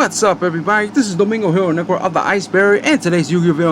What's up, everybody? This is Domingo here, Necro of the Ice Barrier, and today's Yu-Gi-Oh video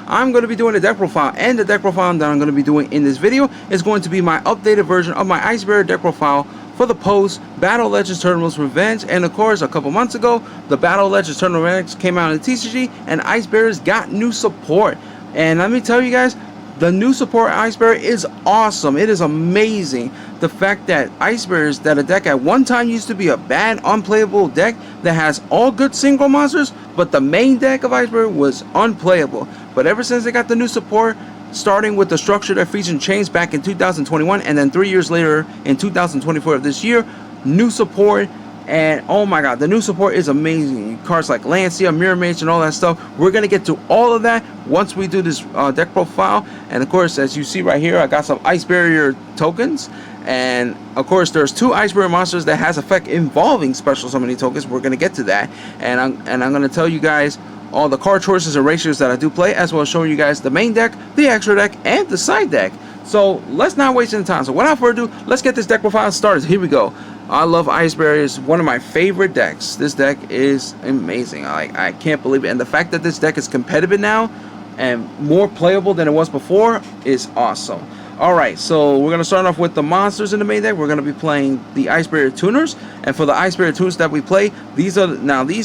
I'm going to be doing a deck profile, and the deck profile that I'm going to be doing in this video is going to be my updated version of my Ice Barrier deck profile for the post Battle Legends Tournament's Revenge. And of course, a couple months ago, the Battle Legends Tournament came out in TCG, and Ice Barriers got new support. And let me tell you guys, the new support Ice Barrier is awesome. It is amazing. The fact that Ice Barriers, that a deck at one time used to be a bad, unplayable deck that has all good synchro monsters, but the main deck of Ice Barrier was unplayable. But ever since they got the new support, starting with the structure that featured chains back in 2021, and then 3 years later in 2024 of this year, new support. And oh my god, the new support is amazing. Cards like Lancia, Mirror Mage, and all that stuff. We're going to get to all of that once we do this deck profile. And of course, as you see right here, I got some Ice Barrier tokens. And of course, there's two Ice Barrier monsters that has effect involving special summoning tokens. We're going to get to that. And I'm going to tell you guys all the card choices and ratios that I do play, as well as showing you guys the main deck, the extra deck, and the side deck. So let's not waste any time. So without further ado, let's get this deck profile started. Here we go. I love Ice Barrier. It's one of my favorite decks. This deck is amazing. I can't believe it. And the fact that this deck is competitive now and more playable than it was before is awesome. Alright, so we're going to start off with the monsters in the main deck. We're going to be playing the Ice Barrier tuners. And for the Ice Barrier tuners that we play, these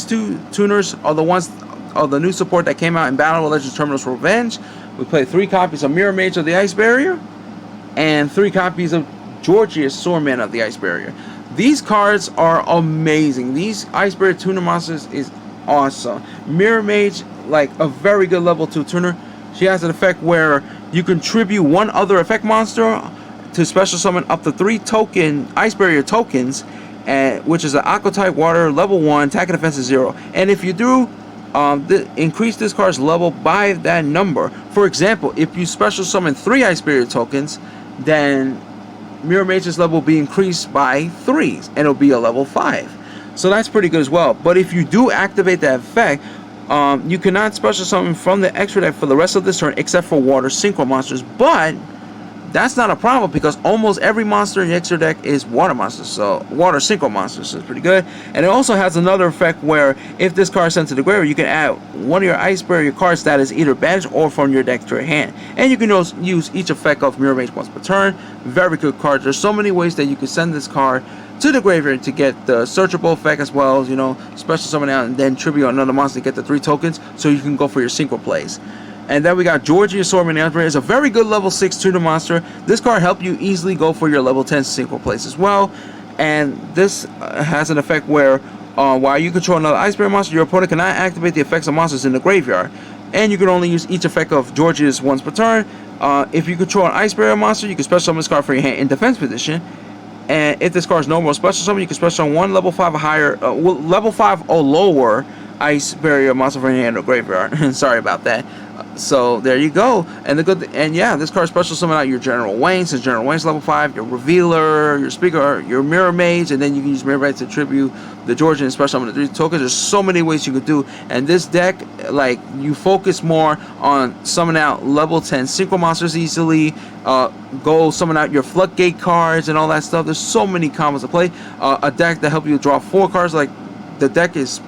two tuners are the ones of the new support that came out in Battle Legends Tournament's Revenge. We play 3 copies of Mirror Mage of the Ice Barrier and 3 copies of Georgius Swordman of the Ice Barrier. These cards are amazing. These Ice Barrier tuner monsters is awesome. Mirror Mage, like a very good level 2 tuner. She has an effect where you contribute one other effect monster to special summon up to 3 token Ice Barrier tokens, which is an Aqua type water level 1, attack and defense is 0. And if you do increase this card's level by that number, for example, if you special summon 3 Ice Barrier tokens, then Mirror Mage's level will be increased by 3, and it'll be a level 5. So that's pretty good as well. But if you do activate that effect, you cannot special summon from the extra deck for the rest of this turn except for water synchro monsters. But that's not a problem because almost every monster in the extra deck is water monsters, so water synchro monsters, so it's pretty good. And it also has another effect where if this card is sent to the graveyard, you can add one of your Ice Barrier cards that is either banished or from your deck to your hand. And you can also use each effect of Mirror Mage once per turn. Very good card. There's so many ways that you can send this card to the graveyard to get the searchable effect, as well as, you know, special summon out and then tribute another monster to get the 3 tokens, so you can go for your synchro plays. And then we got Georgius Swordman. It's a very good level 6 tuner monster. This card helps you easily go for your level 10 synchro plays as well. And this has an effect where while you control another Ice Barrier monster, your opponent cannot activate the effects of monsters in the graveyard. And you can only use each effect of Georgius once per turn. If you control an Ice Barrier monster, you can special summon this card for your hand in defense position. And if this card is no more special summon, you can special summon one level 5 or higher, level 5 or lower Ice Barrier monster from your hand or graveyard. Sorry about that. So there you go. And yeah, this card special summon out your General Wayne, since General Wayne's level 5, your Revealer, your Speaker, your Mirror Mage, and then you can use Mirror Mage to tribute the Georgian and special summon the 3 tokens. There's so many ways you could do. And this deck, like, you focus more on summon out level 10 synchro monsters easily, go summon out your Floodgate cards and all that stuff. There's so many combos to play. A deck that help you draw 4 cards, like the deck is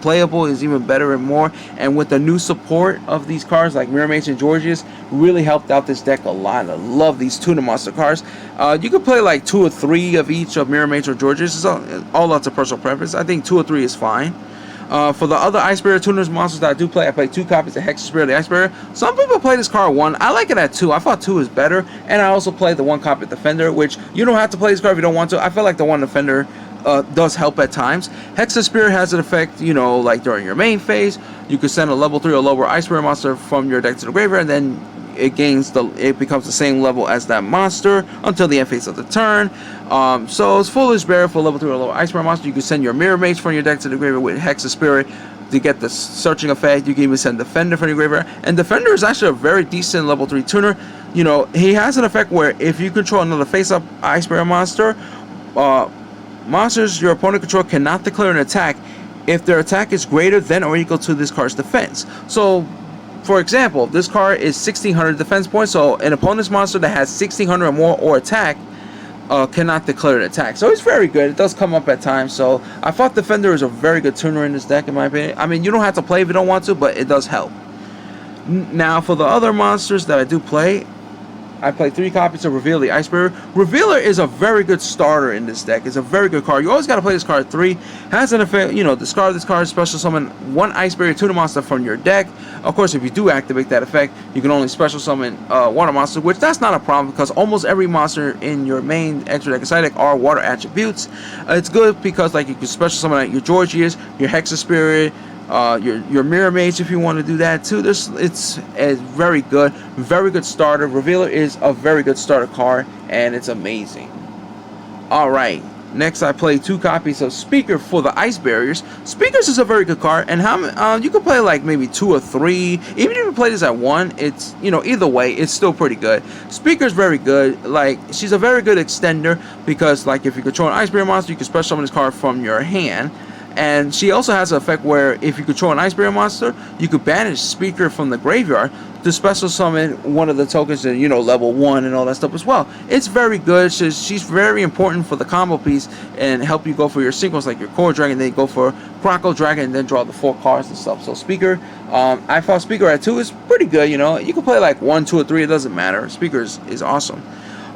playable, is even better and more. And with the new support of these cards like Mirror Mage and Georgius, really helped out this deck a lot. I love these tuner monster cards. You can play like 2 or 3 of each of Mirror Mage or Georgius. It's all up to personal preference. I think 2 or 3 is fine. For the other Ice Barrier tuners monsters that I do play, I play 2 copies of Hex Spirit of the Ice Barrier. Some people play this card 1. I like it at 2. I thought 2 is better. And I also play the 1 copy of Defender, which you don't have to play this card if you don't want to. I feel like the 1 Defender does help at times. Hex Spirit has an effect, you know, like during your main phase, you can send a level 3 or lower Ice Barrier monster from your deck to the graveyard, and then it becomes the same level as that monster until the end phase of the turn. So it's Foolish Barrier for level 3 or lower Ice Barrier monster. You can send your Mirror Mage from your deck to the graveyard with Hex Spirit to get the searching effect. You can even send Defender from your graveyard, and Defender is actually a very decent level 3 tuner. You know, he has an effect where if you control another face-up Ice Barrier monster, monsters your opponent control cannot declare an attack if their attack is greater than or equal to this card's defense. So, for example, this card is 1600 defense points, so an opponent's monster that has 1600 or more or attack, cannot declare an attack. So it's very good. It does come up at times. So I thought Defender is a very good tuner in this deck, in my opinion. I mean, you don't have to play if you don't want to, but it does help. Now, for the other monsters that I do play, I play 3 copies of Reveal the Ice Barrier. Revealer is a very good starter in this deck. It's a very good card. You always got to play this card at 3. Has an effect, you know, discard this card, special summon 1 Ice Barrier tuner monster from your deck. Of course, if you do activate that effect, you can only special summon water monster, which that's not a problem because almost every monster in your main extra deck side deck are water attributes. It's good because like you can special summon out your Georgias, your Hexa Spirit, your Mirror Mage if you want to do that too. It's a very good starter. Revealer is a very good starter card, and it's amazing. Alright, next I play 2 copies of Speaker for the Ice Barriers. Speakers is a very good card, and you can play like maybe 2 or 3. Even if you play this at 1, it's, you know, either way, it's still pretty good. Speaker's very good. Like, she's a very good extender because, like, if you control an Ice Barrier monster, you can special summon this card from your hand. And she also has an effect where if you control an Ice Barrier monster, you could banish Speaker from the graveyard to special summon one of the tokens in, you know, level 1 and all that stuff as well. It's very good. She's very important for the combo piece and help you go for your Synchros like your Core Dragon, then you go for Croco Dragon, and then draw the 4 cards and stuff. So Speaker, I thought Speaker at 2 is pretty good, you know. You can play like 1, 2, or 3, it doesn't matter. Speaker is awesome.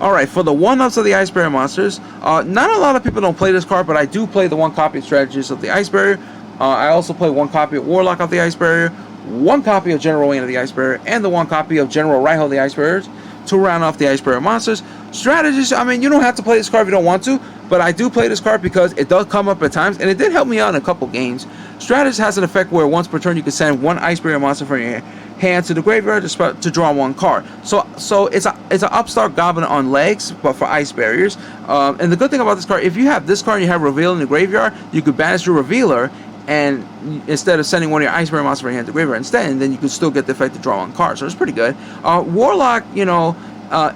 Alright, for the 1-ups of the Ice Barrier monsters, not a lot of people don't play this card, but I do play the 1 copy of Strategist of the Ice Barrier. I also play 1 copy of Warlock of the Ice Barrier, 1 copy of General Wayne of the Ice Barrier, and the 1 copy of General Raiho of the Ice Barriers to round off the Ice Barrier monsters. Strategist, I mean, you don't have to play this card if you don't want to, but I do play this card because it does come up at times, and it did help me out in a couple games. Strategist has an effect where once per turn you can send 1 Ice Barrier monster from your hand to the graveyard to draw 1 card. So it's an upstart goblin on legs, but for Ice Barriers. And the good thing about this card, if you have this card and you have Reveal in the graveyard, you could banish your Revealer, and instead of sending 1 of your Ice Barrier monsters from your hand to the graveyard instead, and then you can still get the effect to draw 1 card. So it's pretty good. Warlock, you know,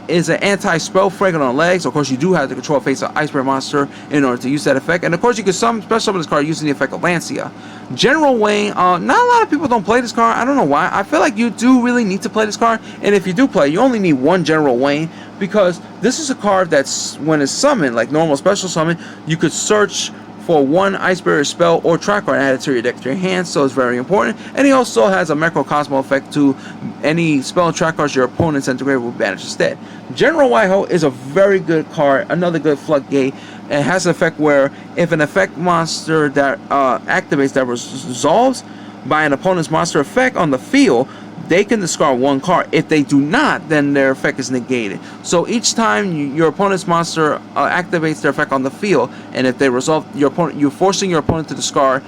is an anti-spell fragrant on legs. Of course, you do have to control a face of Ice Barrier monster in order to use that effect. And of course, you can special summon this card using the effect of Lancia. General Wayne, not a lot of people don't play this card. I don't know why. I feel like you do really need to play this card. And if you do play, you only need 1 General Wayne, because this is a card that's, when it's summoned, like normal special summon, you could search for 1 Ice Barrier spell or track card added to your deck to your hand, so it's very important. And he also has a Macrocosmo effect to any spell and track cards your opponent sent to graveyard will banish instead. General Raiho is a very good card, another good floodgate. It has an effect where if an effect monster that activates that resolves by an opponent's monster effect on the field, they can discard 1 card. If they do not, then their effect is negated. So each time your opponent's monster activates their effect on the field, and if they resolve your opponent, you're forcing your opponent to discard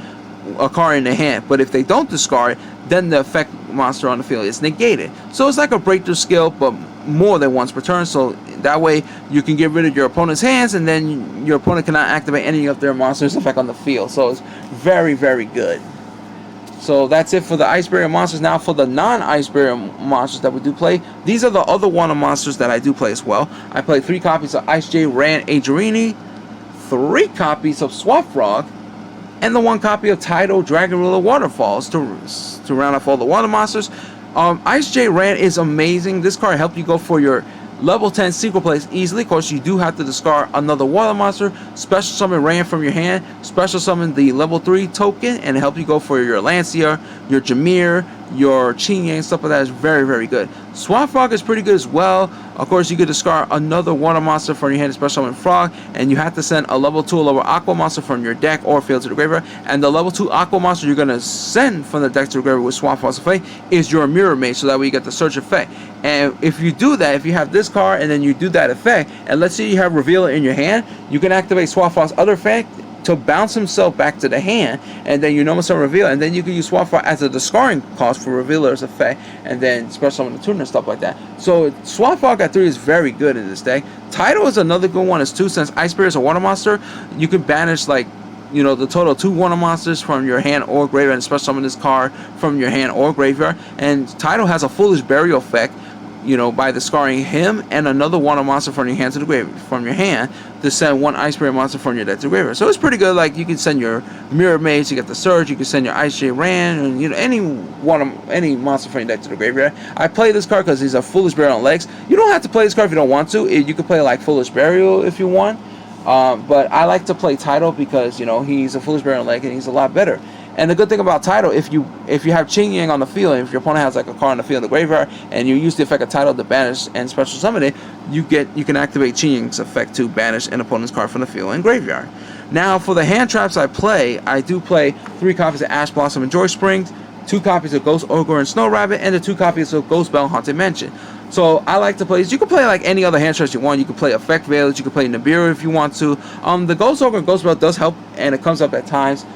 a card in their hand. But if they don't discard, then the effect monster on the field is negated. So it's like a breakthrough skill, but more than once per turn. So that way you can get rid of your opponent's hands, and then your opponent cannot activate any of their monsters' effect on the field. So it's very, very good. So that's it for the Ice Barrier monsters. Now for the non-Ice Barrier monsters that we do play, these are the other one monsters that I do play as well. I play 3 copies of Ice J Ran Agerini, 3 copies of Swap Frog, and the 1 copy of Tidal Dragon Ruler Waterfalls to round off all the water monsters. Ice J Ran is amazing. This card helps you go for your level 10 Synchro plays easily. Of course, you do have to discard another water monster, special summon Ran from your hand, special summon the level 3 token, and help you go for your Lancia, your Jameer, your Chinyang, stuff like that. Is very, very good. Swamp Frog is pretty good as well. Of course, you could discard another water monster from your hand, special summon Frog, and you have to send a level 2 or lower Aqua monster from your deck or field to the graveyard. And the level 2 Aqua monster you're going to send from the deck to the graveyard with Swamp Frog's effect is your Mirror Mage, so that way you get the search effect. And if you do that, if you have this card and then you do that effect, and let's say you have Revealer in your hand, you can activate Swamp Frog's other effect to bounce himself back to the hand, and then you normal summon Reveal, and then you can use Swap Frog as a discarding cost for Revealer's effect, and then special summon the tuner and stuff like that. So Swap Frog at 3 is very good in this deck. Tidal is another good one as 2, since Ice Spirit is a water monster. You can banish, like, you know, the total 2 water monsters from your hand or graveyard, and special summon this card from your hand or graveyard. And Tidal has a Foolish Burial effect, you know, by discarding him and another water monster from your hand to the grave, from your hand, to send one Ice Barrier monster from your deck to the graveyard. So it's pretty good. Like, you can send your Mirror Mage to get the Surge, you can send your Ice J Ran, and you know, any monster from your deck to the graveyard. I play this card because he's a Foolish Burial on legs. You don't have to play this card if you don't want to. You could play like Foolish Burial if you want, but I like to play Tidal because, you know, he's a Foolish Burial on leg and he's a lot better. And the good thing about Tidal, if you have Ching Yang on the field, and if your opponent has like a card on the field in the graveyard, and you use the effect of Tidal to banish and special summon it, you can activate Ching Yang's effect to banish an opponent's card from the field and graveyard. Now for the hand traps I do play 3 copies of Ash Blossom and Joy Springs, 2 copies of Ghost Ogre and Snow Rabbit, and the 2 copies of Ghost Bell and Haunted Mansion. So I like to play. You can play like any other hand traps you want. You can play Effect Veilers, you can play Nibiru if you want to. The Ghost Ogre and Ghost Bell does help, and it comes up at times.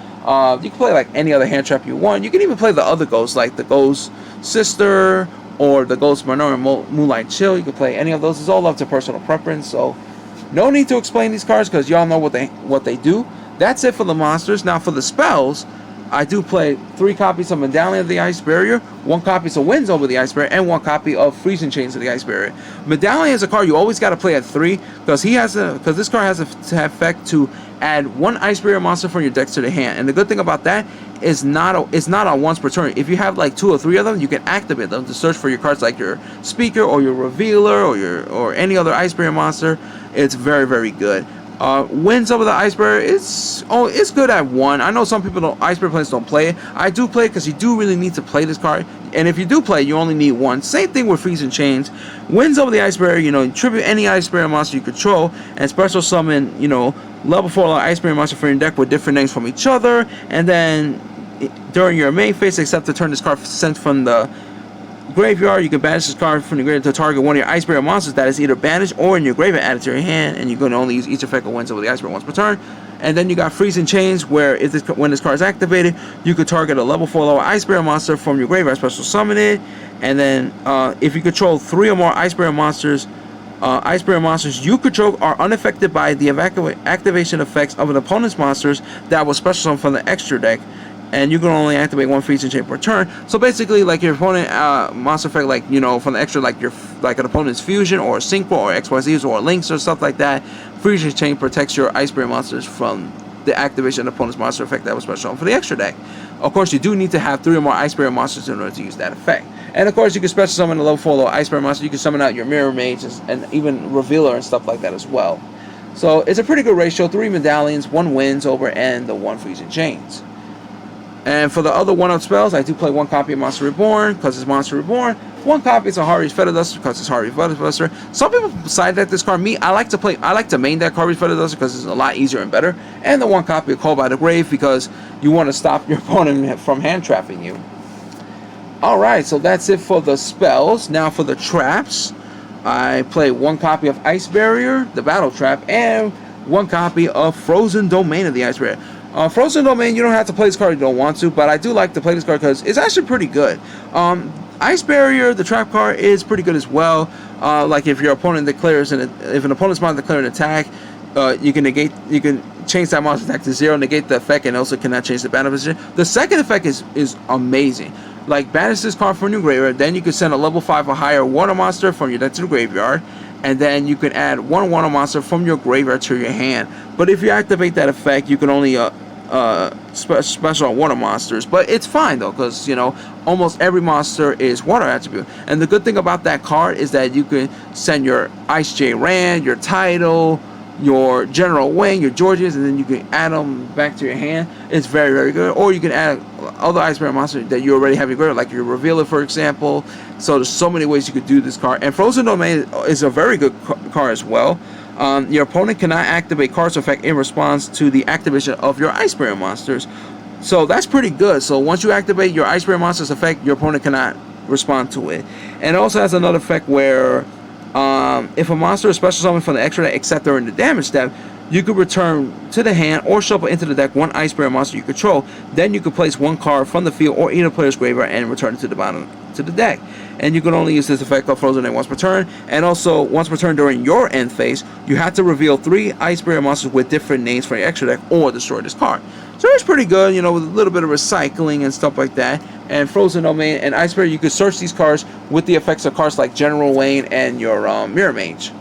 You can play like any other hand trap you want. You can even play the other ghosts, like the Ghost Sister or the Ghost Minority Moonlight Chill. You can play any of those. It's all up to personal preference. So no need to explain these cards because y'all know what they do. That's it for the monsters. Now for the spells, I do play 3 copies of Medallion of the Ice Barrier, 1 copy of Winds Over the Ice Barrier, and 1 copy of Freezing Chains of the Ice Barrier. Medallion is a card you always got to play at 3 because this card has a effect to add 1 Ice Barrier monster from your deck to the hand. And the good thing about that is it's not on once per turn. If you have like 2 or 3 of them, you can activate them to search for your cards like your Speaker or your Revealer or any other Ice Barrier monster. It's very, very good. Winds Over the Ice Barrier, it's good at 1. I know some people Ice Barrier players don't play it. I do play it because you do really need to play this card. And if you do play it, you only need 1. Same thing with Freezing Chains. Winds Over the Ice Barrier, you know, tribute any Ice Barrier monster you control and special summon, you know, level 4 Ice Barrier monster from your deck with different names from each other. And then during your main phase, except to turn this card sent from the graveyard, you can banish this card from the graveyard to target one of your Ice Barrier monsters that is either banished or in your graveyard added to your hand, and you're going to only use each effect of Winds Over the Ice Barrier once per turn. And then you got Freezing Chains, where when this card is activated, you could target a level 4 lower Ice Barrier monster from your graveyard, special summon it. And then if you control 3 or more Ice Barrier monsters you control are unaffected by the activation effects of an opponent's monsters that was special summon from the extra deck, and you can only activate 1 Freezing Chain per turn. So basically, like your opponent monster effect, like, you know, from the extra, like an opponent's fusion or synchro or XYZs or links or stuff like that, Freezing Chain protects your Ice Barrier monsters from the activation of the opponent's monster effect that was special for the extra deck. Of course, you do need to have 3 or more Ice Barrier monsters in order to use that effect. And of course, you can special summon a level 4 low Ice Barrier monster. You can summon out your Mirror Mage and even Revealer and stuff like that as well. So it's a pretty good ratio: 3 Medallions, 1 Winds Over, and the 1 Freezing Chains. And for the other 1-up spells, I do play 1 copy of Monster Reborn because it's Monster Reborn. 1 copy of Sahari's Feather Duster because it's Sahari's Feather Duster. Some people side deck this card. Me, I like to main deck Sahari's Feather Duster because it's a lot easier and better. And the 1 copy of Call by the Grave because you want to stop your opponent from hand trapping you. Alright, so that's it for the spells. Now for the traps, I play 1 copy of Ice Barrier, the Battle Trap, and 1 copy of Frozen Domain of the Ice Barrier. Frozen Domain, you don't have to play this card if you don't want to, but I do like to play this card because it's actually pretty good. Ice Barrier, the trap card, is pretty good as well. Like if your opponent declares if an opponent's monster declares an attack, you can change that monster attack to 0, negate the effect, and also cannot change the battle position. The second effect is amazing. Like, banish this card from your graveyard, then you can send a level 5 or higher water monster from your deck to the graveyard, and then you can add 1 water monster from your graveyard to your hand. But if you activate that effect, you can only special on water monsters. But it's fine though, because, you know, almost every monster is water attribute. And the good thing about that card is that you can send your Ice J Ran, your Tidal, your General Wing, your Georges, and then you can add them back to your hand. It's very, very good. Or you can add other Ice Barrier monsters that you already have in your graveyard, like your Revealer, for example. So there's so many ways you could do this card. And Frozen Domain is a very good card as well. Your opponent cannot activate cards effect in response to the activation of your Ice Barrier monsters. So that's pretty good. So once you activate your Ice Barrier monsters effect, your opponent cannot respond to it. And it also has another effect where if a monster is special summoned from the extra deck except during the damage step, you could return to the hand or shuffle into the deck 1 Ice Barrier monster you control. Then you can place 1 card from the field or either player's graveyard and return it to the bottom to the deck. and you can only use this effect of Frozen Name once per turn. And also, once per turn during your end phase, you have to reveal 3 Ice Barrier monsters with different names for your extra deck or destroy this card. So it's pretty good, you know, with a little bit of recycling and stuff like that. And Frozen Domain and Ice Barrier, you could search these cards with the effects of cards like General Wayne and your Mirror Mage.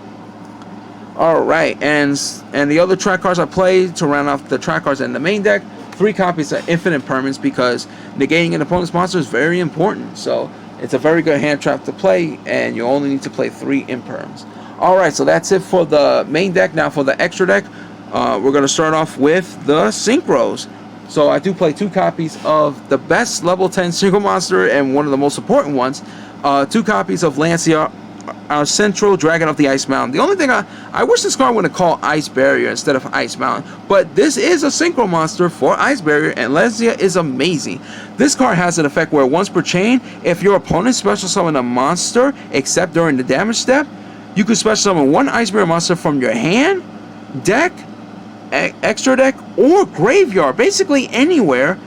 Alright, and the other track cards I played to round off the track cards in the main deck, 3 copies of Infinite Permanence, because negating an opponent's monster is very important. So it's a very good hand trap to play, and you only need to play 3 imperms. Alright, so that's it for the main deck. Now for the extra deck, we're going to start off with the Synchros. So I do play 2 copies of the best level 10 Synchro monster and one of the most important ones. 2 copies of Lancia, our Central Dragon of the Ice Mountain. The only thing I wish this card would have called Ice Barrier instead of Ice Mountain, but this is a Synchro monster for Ice Barrier, and Lancia is amazing. This card has an effect where once per chain, if your opponent special summon a monster except during the damage step, you can special summon 1 Ice Barrier monster from your hand, deck, extra deck, or graveyard, basically anywhere,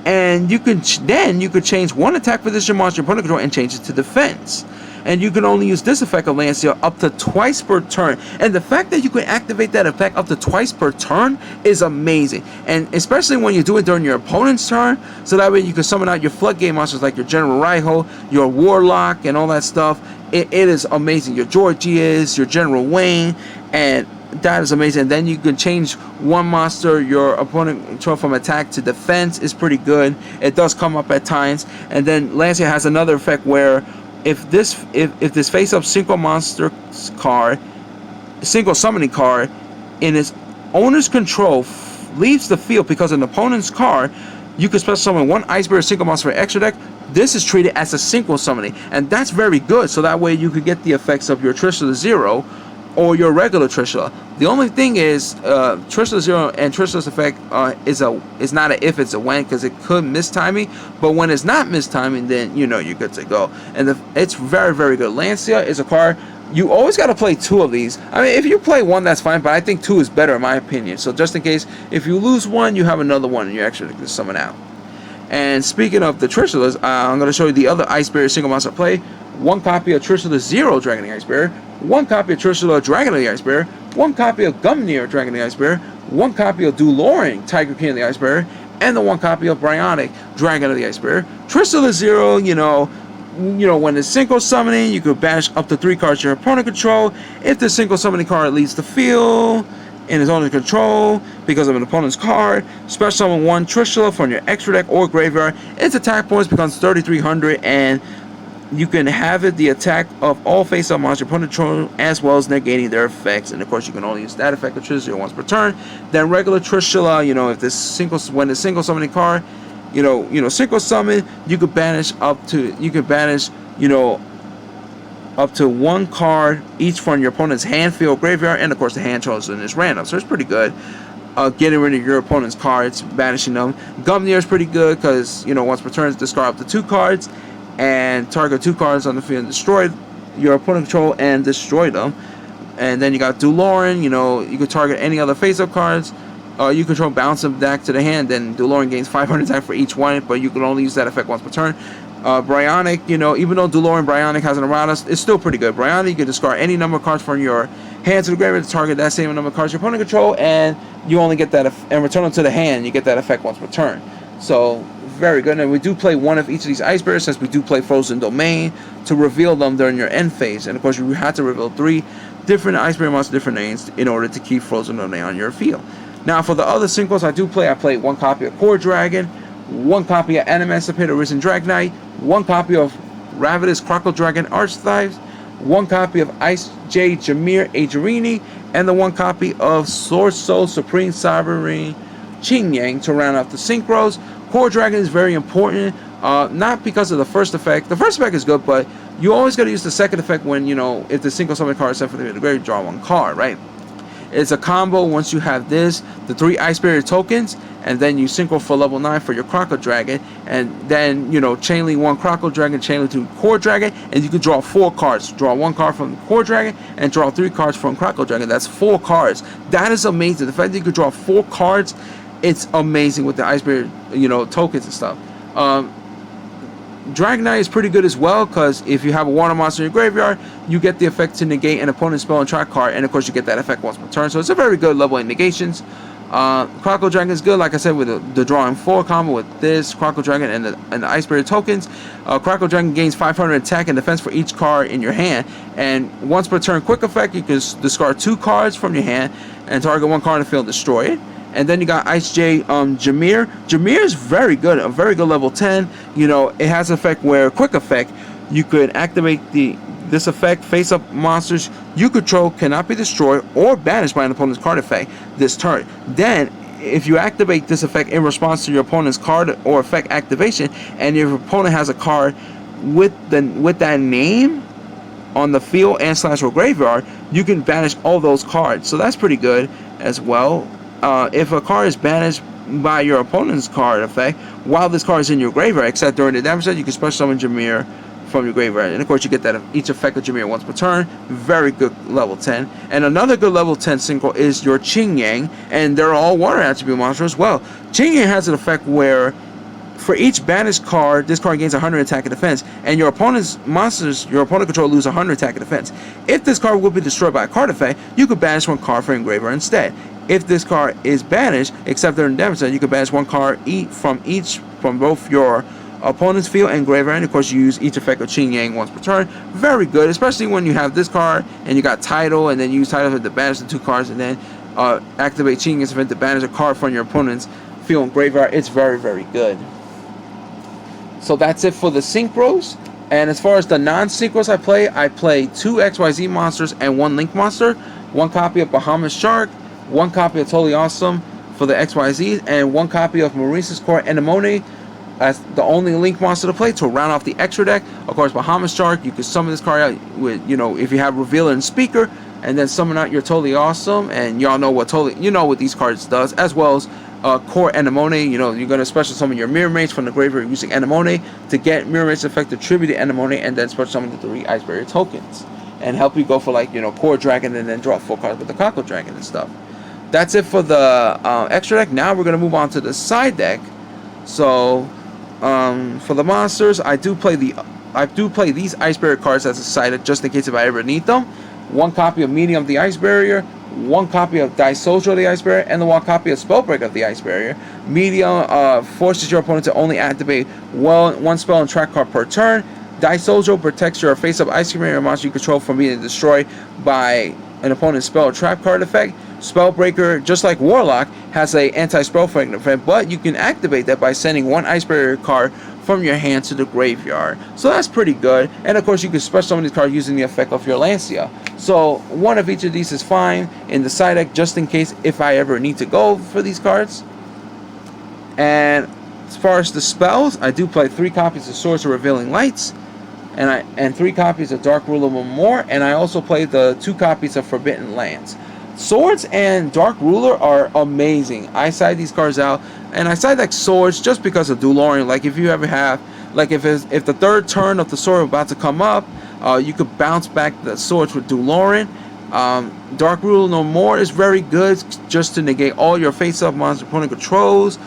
and you could change 1 attack position monster your opponent control and change it to defense. And you can only use this effect of Lancia up to twice per turn. And the fact that you can activate that effect up to twice per turn is amazing. And especially when you do it during your opponent's turn, so that way you can summon out your floodgate monsters like your General Raiho, your Warlock, and all that stuff. It is amazing. Your Georgias, your General Wayne, and that is amazing. And then you can change 1 monster your opponent control from attack to defense. Is pretty good. It does come up at times. And then Lancia has another effect where if this face-up Synchro monster card, Synchro summoning card, in its owner's control leaves the field because of an opponent's card, you can special summon 1 Ice Barrier Synchro monster for extra deck. This is treated as a Synchro summoning, and that's very good. So that way you could get the effects of your Trishula Zero or your regular Trishula. The only thing is, Trishula Zero and Trishula's effect is not a if, it's a when, because it could miss timing. But when it's not miss timing, then you know you're good to go. And it's very, very good. Lancia is a card you always got to play 2 of these. I mean, if you play 1, that's fine, but I think 2 is better in my opinion. So just in case, if you lose 1, you have another one, and you're actually going to summon out. And speaking of the Trishulas, I'm going to show you the other Ice Barrier single monster play. 1 copy of Trishula Zero Dragon of the Ice Barrier, 1 copy of Trishula Dragon of the Ice Barrier, 1 copy of Gumnir Dragon of the Ice Barrier, 1 copy of Duloring Tiger King of the Ice Barrier, and the 1 copy of Bryonic Dragon of the Ice Barrier. Trishula Zero, you know, when it's Synchro summoning, you could banish up to 3 cards your opponent control. If the Synchro summoning card leaves the field in his owner's control because of an opponent's card, special summon 1 Trishula from your extra deck or graveyard. Its attack points becomes 3,300, and you can have it the attack of all face-up monsters your opponent control, as well as negating their effects. And of course, you can only use that effect of Trishula once per turn. Then regular Trishula, when the single summoning card, Synchro summon, you could banish up to 1 card each from your opponent's hand, field, graveyard, and of course the hand chosen is random. So it's pretty good. Getting rid of your opponent's cards, banishing them. Gumnir is pretty good because once per turn, discard up to 2 cards and target 2 cards on the field and destroy your opponent control and destroy them. And then you got Dulorin. You could target any other face-up cards. You control, bounce them back to the hand, then Dulorin gains 500 attack for each one, but you can only use that effect once per turn. Bryonic, even though Dulorin Bryonic has an errata, it's still pretty good. Bryonic, you can discard any number of cards from your hand to the graveyard to target that same number of cards your opponent control, and you only get that, and return them to the hand, you get that effect once per turn. So, very good. And we do play 1 of each of these Ice Barriers, since we do play Frozen Domain to reveal them during your end phase. And of course, you have to reveal 3 different Ice Barrier monsters, different names, in order to keep Frozen Domain on your field. Now, for the other Synchros I play 1 copy of Core Dragon, 1 copy of Animancipator Arisen Dragonite, 1 copy of Ravenous Crocodile Dragon Archetypes, 1 copy of Ice Jade Jameer Agerini, and the 1 copy of Sword Soul Supreme Sovereign Qingyang to round out the Synchros. Core Dragon is very important, not because of the first effect. The first effect is good, but you always got to use the second effect when, if the Synchro summon card is set for the graveyard, draw 1 card, right? It's a combo. Once you have this, the 3 Ice Barrier tokens, and then you Synchro for level 9 for your Crocodile Dragon, and then, Chain Link 1 Crocodile Dragon, Chain Link 2 Core Dragon, and you can draw 4 cards. Draw 1 card from Core Dragon, and draw 3 cards from Crocodile Dragon. That's 4 cards. That is amazing. The fact that you could draw 4 cards, it's amazing with the Ice Barrier, tokens and stuff. Dragonite is pretty good as well, because if you have a water monster in your graveyard, you get the effect to negate an opponent's spell and trap card, and of course you get that effect once per turn. So it's a very good level in negations. Crocodile Dragon is good, like I said, with the drawing 4 combo with this Crocodile Dragon and the Ice Barrier tokens. Crocodile Dragon gains 500 attack and defense for each card in your hand, and once per turn quick effect, you can discard 2 cards from your hand and target 1 card in the field and destroy it. And then you got Ice J Jameer. Jameer is very good, a very good level 10. You know, it has an effect where quick effect, you could activate this effect. Face up monsters you control cannot be destroyed or banished by an opponent's card effect this turn. Then if you activate this effect in response to your opponent's card or effect activation, and your opponent has a card with that name on the field and / or graveyard, you can banish all those cards. So that's pretty good as well. If a card is banished by your opponent's card effect while this card is in your graveyard, except during the damage set, you can special summon Jameer from your graveyard, and of course you get that each effect of Jameer once per turn. Very good level 10. And another good level 10 synchro is your Qing Yang, and they're all water attribute monsters as well. Qing Yang has an effect where for each banished card, this card gains 100 attack and defense, and your opponent's monsters, your opponent control, lose 100 attack and defense. If this card will be destroyed by a card effect, you could banish 1 card from your graveyard instead. If this card is banished, except during damage, you can banish 1 card from both your opponent's field and graveyard, and of course you use each effect of Qing Yang once per turn. Very good, especially when you have this card and you got Tidal, and then you use Tidal to banish the 2 cards, and then activate Qing Yang's event to banish a card from your opponent's field and graveyard. It's very, very good. So that's it for the Synchros. And as far as the non-Synchros I play 2 XYZ monsters and 1 Link monster, 1 copy of Bahamas Shark, 1 copy of Totally Awesome for the XYZ, and 1 copy of Maurice's Core Anemone as the only Link monster to play to round off the extra deck. Of course, Bahamas Shark, you can summon this card out with, you know, if you have Revealer and Speaker, and then summon out your Totally Awesome, and y'all know what these cards does, as well as Core Anemone. You know, you're going to special summon your Mirror Mage from the graveyard using Anemone to get Mirror Mage effect attributed to Anemone, and then special summon the 3 Ice Barrier tokens, and help you go for, like, you know, Core Dragon, and then draw 4 cards with the Cockle Dragon and stuff. That's it for the extra deck. Now we're going to move on to the side deck. So for the monsters, I do play these Ice Barrier cards as a side deck just in case if I ever need them. 1 copy of Medium of the Ice Barrier, 1 copy of Dice Soldier of the Ice Barrier, and the 1 copy of Spellbreaker of the Ice Barrier. Medium forces your opponent to only activate 1 spell and track card per turn. Dice Soldier protects your face-up Ice Barrier monster you control from being destroyed by an opponent's spell or trap card effect. Spellbreaker, just like Warlock, has a anti-spell effect, but you can activate that by sending 1 Ice Barrier card from your hand to the graveyard. So that's pretty good. And of course you can special summon these cards using the effect of your Lancia. So 1 of each of these is fine in the side deck just in case if I ever need to go for these cards. And as far as the spells, I do play 3 copies of Swords of Revealing Lights, and 3 copies of Dark Ruler More, and I also play the 2 copies of Forbidden Lands. Swords and Dark Ruler are amazing. I side these cards out, and I side like Swords just because of Dulorian. Like if you ever have, like if the 3rd turn of the sword about to come up, you could bounce back the Swords with Dulorian. Dark Ruler No More is very good just to negate all your face-up monster opponent controls,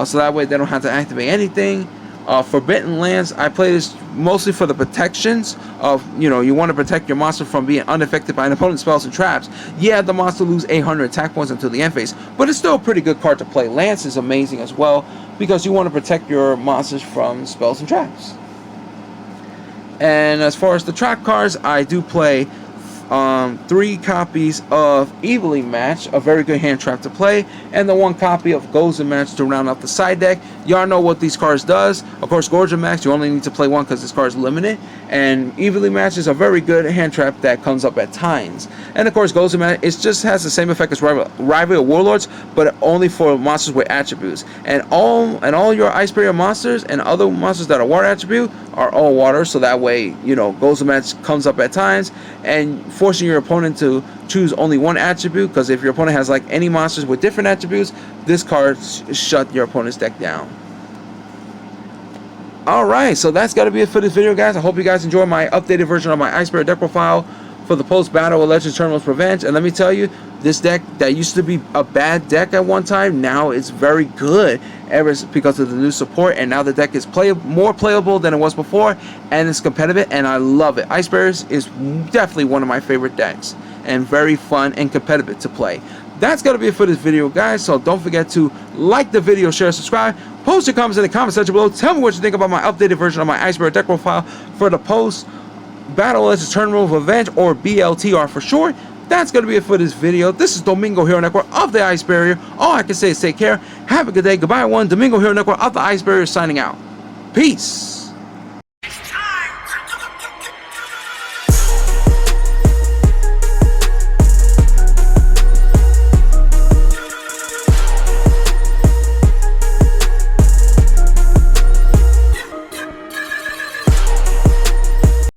so that way they don't have to activate anything. Forbidden Lands, I play this mostly for the protections of, you know, you want to protect your monster from being unaffected by an opponent's spells and traps. Yeah, the monster loses 800 attack points until the end phase, but it's still a pretty good card to play. Lance is amazing as well because you want to protect your monsters from spells and traps. And as far as the trap cards, I do play 3 copies of Evilly Match, a very good hand trap to play, and the 1 copy of Gozen Match to round out the side deck. Y'all know what these cards does. Of course, Gozen Match, you only need to play 1 because this card is limited, and Evilly Match is a very good hand trap that comes up at times. And of course, Gozen Match, it just has the same effect as Rival Warlords, but only for monsters with attributes. And all your Ice Barrier monsters and other monsters that are water attribute are all water, so that way, you know, Gozen Match comes up at times, and forcing your opponent to choose only 1 attribute, because if your opponent has like any monsters with different attributes, this card shut your opponent's deck down. Alright, so that's got to be it for this video, guys. I hope you guys enjoy my updated version of my Ice Barrier deck profile for the post-battle of Legends Terminal's Revenge. And let me tell you, this deck that used to be a bad deck at one time, now it's very good because of the new support, and now the deck is more playable than it was before, and it's competitive, and I love it. Ice Bears is definitely one of my favorite decks, and very fun and competitive to play. That's going to be it for this video, guys, so don't forget to like the video, share, subscribe, post your comments in the comment section below. Tell me what you think about my updated version of my Ice Bear deck profile for the post-battle Legends Terminal of Revenge, or BLTR for short. That's going to be it for this video. This is Domingo Hero Network of the Ice Barrier. All I can say is take care. Have a good day. Goodbye, everyone. Domingo Hero Network of the Ice Barrier signing out. Peace.